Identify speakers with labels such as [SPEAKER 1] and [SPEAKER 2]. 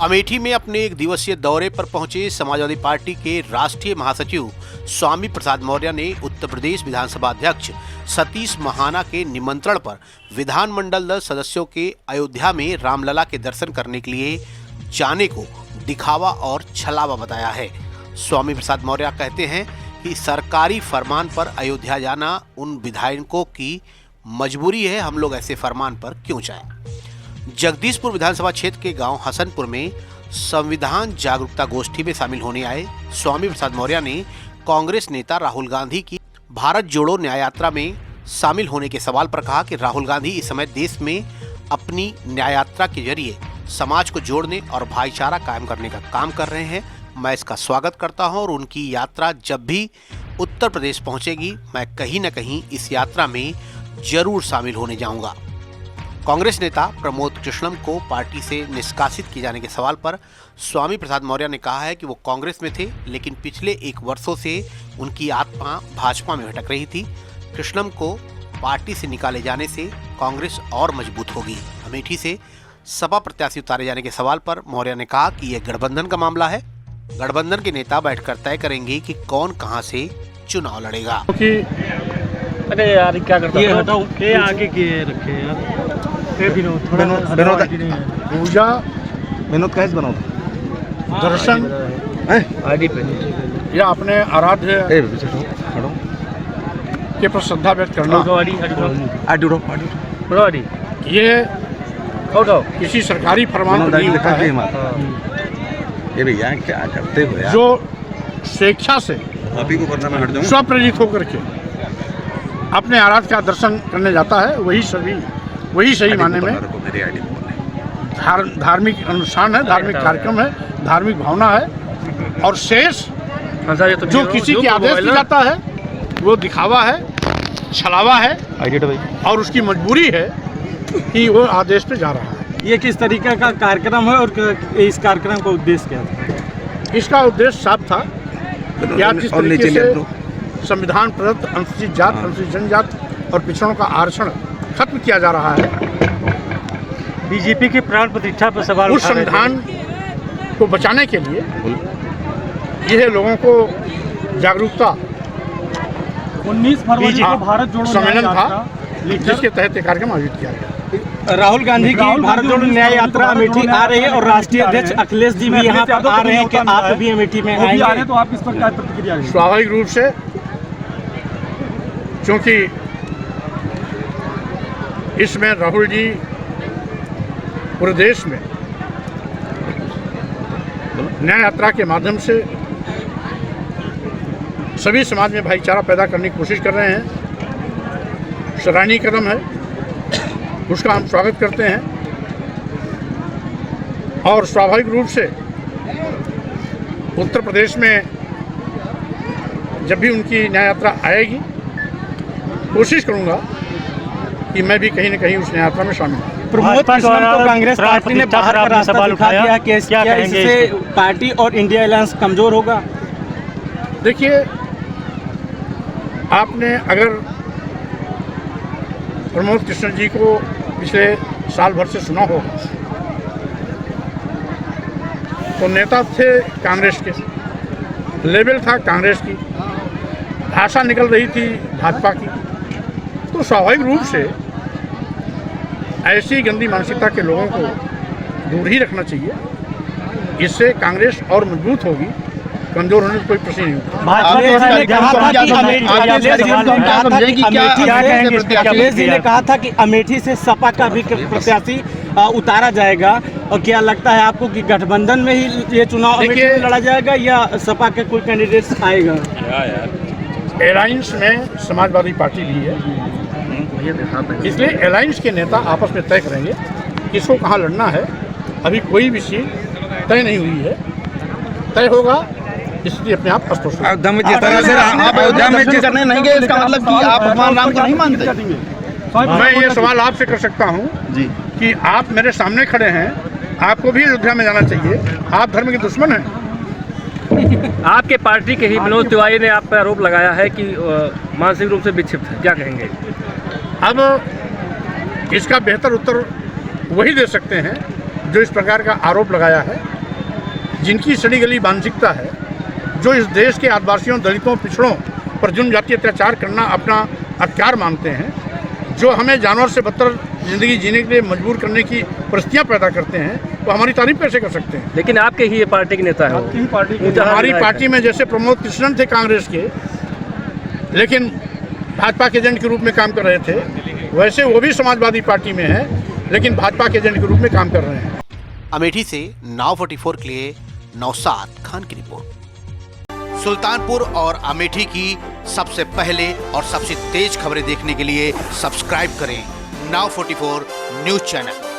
[SPEAKER 1] अमेठी में अपने एक दिवसीय दौरे पर पहुंचे समाजवादी पार्टी के राष्ट्रीय महासचिव स्वामी प्रसाद मौर्य ने उत्तर प्रदेश विधानसभा अध्यक्ष सतीश महाना के निमंत्रण पर विधानमंडल दल सदस्यों के अयोध्या में रामलला के दर्शन करने के लिए जाने को दिखावा और छलावा बताया है। स्वामी प्रसाद मौर्य कहते हैं कि सरकारी फरमान पर अयोध्या जाना उन विधायकों की मजबूरी है, हम लोग ऐसे फरमान पर क्यों जाएं। जगदीशपुर विधानसभा क्षेत्र के गांव हसनपुर में संविधान जागरूकता गोष्ठी में शामिल होने आए स्वामी प्रसाद मौर्य ने कांग्रेस नेता राहुल गांधी की भारत जोड़ो न्याय यात्रा में शामिल होने के सवाल पर कहा कि राहुल गांधी इस समय देश में अपनी न्याय यात्रा के जरिए समाज को जोड़ने और भाईचारा कायम करने का काम कर रहे हैं। मैं इसका स्वागत करता हूं और उनकी यात्रा जब भी उत्तर प्रदेश पहुंचेगी मैं कहीं न कहीं इस यात्रा में जरूर शामिल होने जाऊंगा। कांग्रेस नेता प्रमोद कृष्णम को पार्टी से निष्कासित किए जाने के सवाल पर स्वामी प्रसाद मौर्य ने कहा है कि वो कांग्रेस में थे, लेकिन पिछले 1 वर्षों से उनकी आत्मा भाजपा में भटक रही थी। कृष्णम को पार्टी से निकाले जाने से कांग्रेस और मजबूत होगी। अमेठी से सपा प्रत्याशी उतारे जाने के सवाल पर मौर्य ने कहा कि यह गठबंधन का मामला है, गठबंधन के नेता बैठकर तय करेंगे कि कौन कहां से चुनाव लड़ेगा।
[SPEAKER 2] अरे यार क्या करता ये हटाओ, ये आगे के रखे यार
[SPEAKER 3] पूजा विनोद कैसे बनाओ दर्शन
[SPEAKER 2] आईडी पे
[SPEAKER 3] या अपने आराध्य के पर श्रद्धा व्यक्त करना ये किसी सरकारी फरमान नहीं होता है।
[SPEAKER 4] ये भैया क्या करते हो यार?
[SPEAKER 3] जो स्वेच्छा से स्वप्रेरित होकर के अपने आराध्य का दर्शन करने जाता है वही सही माने में धार्मिक अनुष्ठान है, धार्मिक कार्यक्रम है, धार्मिक भावना है। और शेष जो किसी के आदेश से जाता है वो दिखावा है, छलावा है और उसकी मजबूरी है कि वो आदेश पे जा रहा है।
[SPEAKER 2] ये किस तरीके का कार्यक्रम है और इस कार्यक्रम का उद्देश्य क्या था?
[SPEAKER 3] इसका उद्देश्य साफ था कि आज जिस तरीके से संविधान प्रदत्त अनुसूचित जात, अनुसूचित जनजाति और पिछड़ों का आरक्षण खत्म किया जा रहा है,
[SPEAKER 2] बीजेपी के प्राण प्रतिष्ठा पर सवाल
[SPEAKER 3] उस संविधान को बचाने के लिए यह लोगों को जागरूकता
[SPEAKER 2] 19 फरवरी को भारत जोड़ो
[SPEAKER 3] सम्मेलन था जिसके तहत ये कार्यक्रम आयोजित किया गया।
[SPEAKER 2] राहुल गांधी की भारत जोड़ो न्याय यात्रा अमेठी आ रही है और राष्ट्रीय अध्यक्ष अखिलेश जी भी यहाँ पर आ रहे हैं कि आप भी अमेठी में आएंगे, तो आप इस पर क्या प्रतिक्रिया देंगे?
[SPEAKER 3] स्वाभाविक रूप से, क्योंकि इसमें राहुल जी पूरे देश में न्याय यात्रा के माध्यम से सभी समाज में भाईचारा पैदा करने की कोशिश कर रहे हैं। सराहनीय कदम है, उसका हम स्वागत करते हैं। और स्वाभाविक रूप से उत्तर प्रदेश में जब भी उनकी न्याय यात्रा आएगी कोशिश करूंगा कि मैं भी कहीं न कहीं उस न्याय यात्रा में शामिल हूँ।
[SPEAKER 2] प्रमोद कृष्णम को कांग्रेस पार्टी ने बाहर का रास्ता दिखा दिया कि क्या इससे पार्टी और इंडिया अलायंस कमजोर होगा?
[SPEAKER 3] देखिए, आपने अगर प्रमोद कृष्ण जी को पिछले साल भर से सुना होगा तो नेता थे कांग्रेस के, लेवल था कांग्रेस की, भाषा निकल रही थी भाजपा की, तो स्वाभाविक रूप से ऐसी गंदी मानसिकता के लोगों को दूर ही रखना चाहिए। इससे कांग्रेस और मजबूत होगी, कमजोर होने का कोई प्रश्न नहीं होगा।
[SPEAKER 2] अखिलेश जी ने कहा था कि अमेठी से सपा का भी प्रत्याशी उतारा जाएगा, और क्या लगता है आपको कि गठबंधन में ही ये चुनाव लड़ा जाएगा या सपा के कोई कैंडिडेट आएगा?
[SPEAKER 3] अलायंस में समाजवादी पार्टी भी है, इसलिए अलायंस के नेता आपस में तय करेंगे किसको कहाँ लड़ना है। अभी कोई भी सीट तय नहीं हुई है, तय होगा इसलिए अपने आप स्पष्ट।
[SPEAKER 4] अयोध्या में जिस तरह से आप अयोध्या में करने नहीं गए, इसका मतलब कि आप भगवान राम को नहीं मानते?
[SPEAKER 3] मैं ये सवाल आपसे कर सकता हूँ जी कि आप मेरे सामने खड़े हैं, आपको भी अयोध्या में जाना चाहिए, आप धर्म के दुश्मन हैं।
[SPEAKER 5] आपके पार्टी के ही मनोज तिवारी ने आप पर आरोप लगाया है कि मानसिक रूप से विक्षिप्त है, क्या कहेंगे?
[SPEAKER 3] अब इसका बेहतर उत्तर वही दे सकते हैं जो इस प्रकार का आरोप लगाया है। जिनकी सड़ी गली मानसिकता है, जो इस देश के आदिवासियों, दलितों, पिछड़ों पर जुल्म जातीय अत्याचार करना अपना अधिकार मानते हैं, जो हमें जानवर से बदतर ज़िंदगी जीने के लिए मजबूर करने की परिस्थितियाँ पैदा करते हैं, तो हमारी तारीफ कैसे कर सकते हैं।
[SPEAKER 5] लेकिन आपके ही ये पार्टी के नेता है वो।
[SPEAKER 3] हमारी पार्टी में जैसे प्रमोद कृष्णन थे कांग्रेस के, लेकिन भाजपा के एजेंट के रूप में काम कर रहे थे, वैसे वो भी समाजवादी पार्टी में है, लेकिन भाजपा के एजेंट के रूप में काम कर रहे हैं।
[SPEAKER 1] अमेठी से नाव 44 के लिए नौशाद खान की रिपोर्ट। सुल्तानपुर और अमेठी की सबसे पहले और सबसे तेज खबरें देखने के लिए सब्सक्राइब करें नाव 44 न्यूज चैनल।